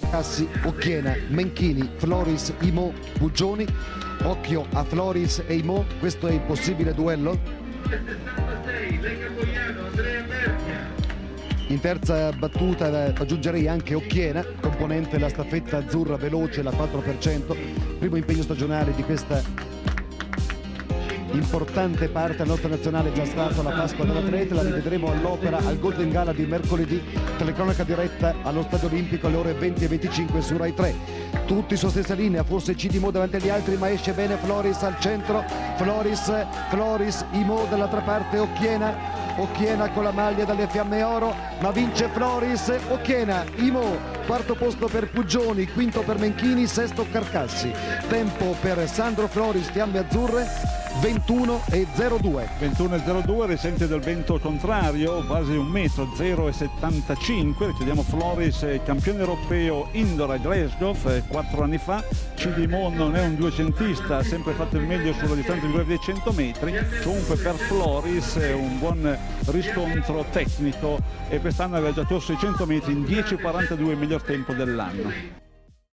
Cassi, Occhiena, Menchini, Floris, Imò, Buggioni. Occhio a Floris e Imò, questo è il possibile duello. In terza battuta aggiungerei anche Occhiena, componente della staffetta azzurra veloce, la 4%, primo impegno stagionale di questa importante parte della nostra nazionale, già stato alla Pasqua dell'Atleta. La rivedremo all'opera al Golden Gala di mercoledì, telecronaca diretta allo Stadio Olimpico alle ore 20:25 su Rai 3. Tutti su stessa linea, forse Cidimo davanti agli altri, ma esce bene Floris al centro, Floris, Imò dall'altra parte, Occhiena con la maglia dalle fiamme oro, ma vince Floris. Occhiena, Imò, quarto posto per Puggioni, quinto per Menchini, sesto Carcassi. Tempo per Sandro Floris, fiamme azzurre, 21,02. 21,02, risente del vento contrario, quasi 1 metro, 0,75. Ricordiamo Floris, campione europeo indoor a Glasgow 4 anni fa. Cidimo non è un duecentista, ha sempre fatto il meglio sulla distanza di dei 100 metri. Comunque per Floris è un buon riscontro tecnico e quest'anno aveva già corso i 100 metri in 10,42, il miglior tempo dell'anno.